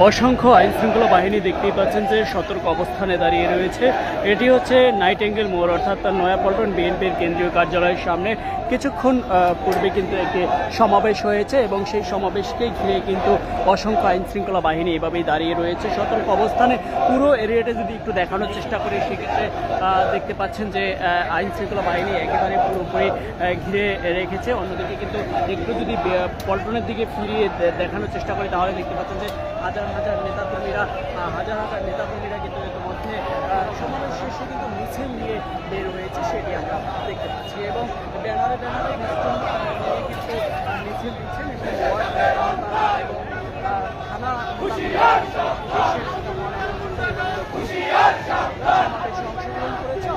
অসংখ্য আইন শৃঙ্খলা বাহিনী দেখতেই পাচ্ছেন যে সতর্ক অবস্থানে দাঁড়িয়ে রয়েছে। এটি হচ্ছে নাইটেঙ্গেল মোড় অর্থাৎ নয়াপল্টন বিএনপির কেন্দ্রীয় কার্যালয়ের সামনে কিছুক্ষণ পূর্বে কিন্তু একটি সমাবেশ হয়েছে এবং সেই সমাবেশকেই ঘিরে কিন্তু অসংখ্য আইন শৃঙ্খলা বাহিনী এভাবেই দাঁড়িয়ে রয়েছে সতর্ক অবস্থানে। পুরো এরিয়াটা যদি একটু দেখানোর চেষ্টা করি সেক্ষেত্রে দেখতে পাচ্ছেন যে আইন শৃঙ্খলা বাহিনী একেবারে পুরোপুরি ঘিরে রেখেছে। অন্যদিকে কিন্তু একটু যদি পল্টনের দিকে ফিরিয়ে দেখানোর চেষ্টা করি তাহলে দেখতে পাচ্ছেন যে হাজার হাজার নেতাকর্মীরা কিন্তু ইতিমধ্যে সমাবেশ শেষে কিন্তু মিছিল নিয়ে বের হয়েছে সেটি আমরা দেখতে পাচ্ছি এবং ব্যানারে কিন্তু মিছিল দিচ্ছেন এবং থানা অংশগ্রহণ করেছে।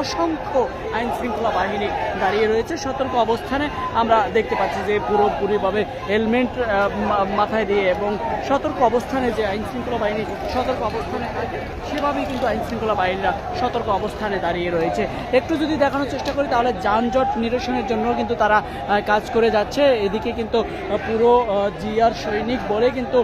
অসংখ্য আইন শৃঙ্খলা বাহিনী দাঁড়িয়ে রয়েছে সতর্ক অবস্থানে। আমরা দেখতে পাচ্ছি যে পুরোপুরিভাবে হেলমেট মাথায় দিয়ে এবং সতর্ক অবস্থানে যে আইন শৃঙ্খলা বাহিনী সতর্ক অবস্থানে থাকে সেভাবেই কিন্তু আইন শৃঙ্খলা বাহিনীরা সতর্ক অবস্থানে দাঁড়িয়ে রয়েছে। একটু যদি দেখানোর চেষ্টা করি তাহলে যানজট নিরসনের জন্য কিন্তু তারা কাজ করে যাচ্ছে। এদিকে কিন্তু পুরো জিআর সৈনিক বলে কিন্তু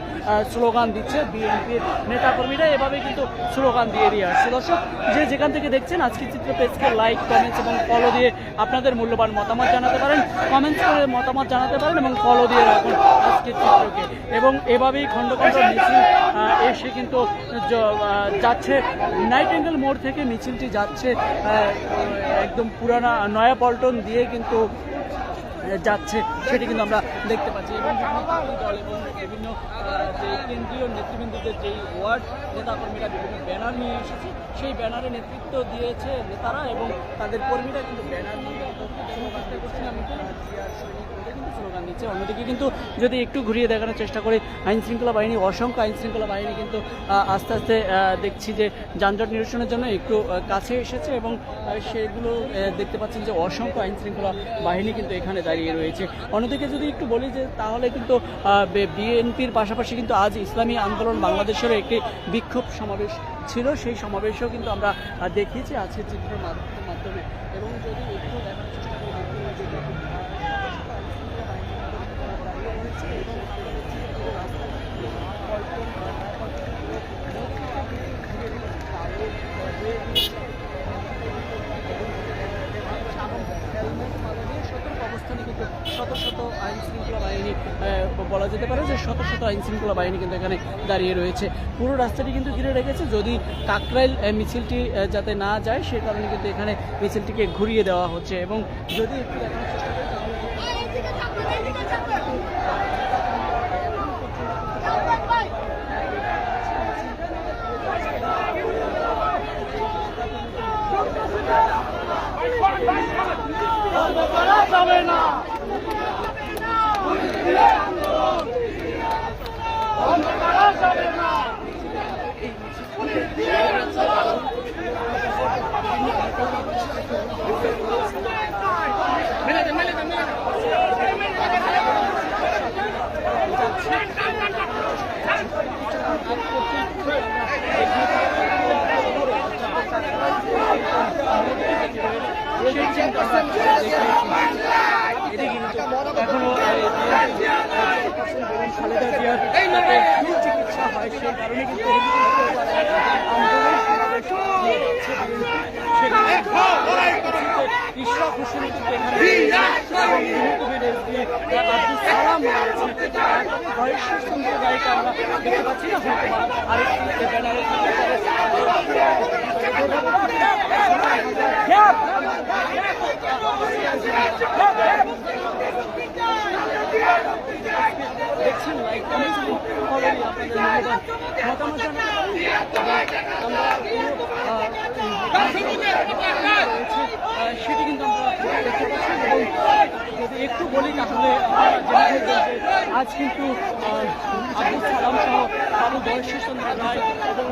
স্লোগান দিচ্ছে বিএনপির নেতাকর্মীরা, এভাবে কিন্তু স্লোগান দিয়ে আসছে। দর্শক যে যেখান থেকে দেখছেন আজকের চিত্র পেজকে লাইক, কমেন্টস এবং ফলো দিয়ে আপনাদের মূল্যবান মতামত জানাতে পারেন, কমেন্টস করে মতামত জানাতে পারেন এবং ফলো দিয়ে রাখুন আজকের চিত্রকে। এবং এভাবেই খণ্ড খণ্ড মিছিল এসে কিন্তু যাচ্ছে নাইটেঙ্গেল মোড় থেকে মিছিলটি যাচ্ছে একদম পুরানা নয়াপল্টন দিয়ে কিন্তু যাচ্ছে সেটি কিন্তু আমরা দেখতে পাচ্ছি। এবং দল এবং বিভিন্ন যে কেন্দ্রীয় নেতৃবৃন্দদের যেই ওয়ার্ড নেতাকর্মীরা বিভিন্ন ব্যানার নিয়ে এসেছে সেই ব্যানারে নেতৃত্ব দিয়েছে নেতারা এবং তাদের কর্মীরা কিন্তু ব্যানার নিয়ে স্লোগান দিচ্ছে। অন্যদিকে কিন্তু যদি একটু ঘুরিয়ে দেখানোর চেষ্টা করি আইন শৃঙ্খলা বাহিনী অসংখ্য আইন শৃঙ্খলা বাহিনী কিন্তু আস্তে আস্তে দেখছি যে যানজট নিরসনের জন্য একটু কাছে এসেছে এবং সেগুলো দেখতে পাচ্ছেন যে অসংখ্য আইন শৃঙ্খলা বাহিনী কিন্তু এখানে দাঁড়িয়ে রয়েছে। অন্যদিকে যদি একটু বলি যে তাহলে কিন্তু বিএনপির পাশাপাশি কিন্তু আজ ইসলামী আন্দোলন বাংলাদেশেরও একটি বিক্ষোভ সমাবেশ ছিল, সেই সমাবেশও কিন্তু আমরা দেখিয়েছি আজকের চিত্রের মাধ্যমে। এবং যদি একটু দেখার চেষ্টা করি শত শত আইন শৃঙ্খলা বাহিনী বলা যেতে পারে যে শত শত আইন শৃঙ্খলা বাহিনী কিন্তু এখানে দাঁড়িয়ে রয়েছে। পুরো রাস্তাটি কিন্তু ঘিরে রেখেছে যদি কাকরাইল মিছিলটি যাতে না যায় সে কারণে কিন্তু এখানে মিছিলটিকে ঘুরিয়ে দেওয়া হচ্ছে। এবং যদি একটু দেখানোর চেষ্টা করি যাবে না যাবে না এখনো খালেদা জিয়ার চিকিৎসা হয় সেই কারণে কিন্তু ইশরাক হোসেন আব্দুল সালাম বয়সের সম্প্রদায়কে আমরা দেখতে পাচ্ছি না হয়তো আরেকটি ব্যানারে দেখছেন লাইক কমেন্টস আপনাদের মতামত সেটি কিন্তু আমরা দেখতে পাচ্ছি। এবং যদি একটু বলি তাহলে আজ কিন্তু আব্দুল সালাম সহ আরও বয়সের সম্প্রদায় এবং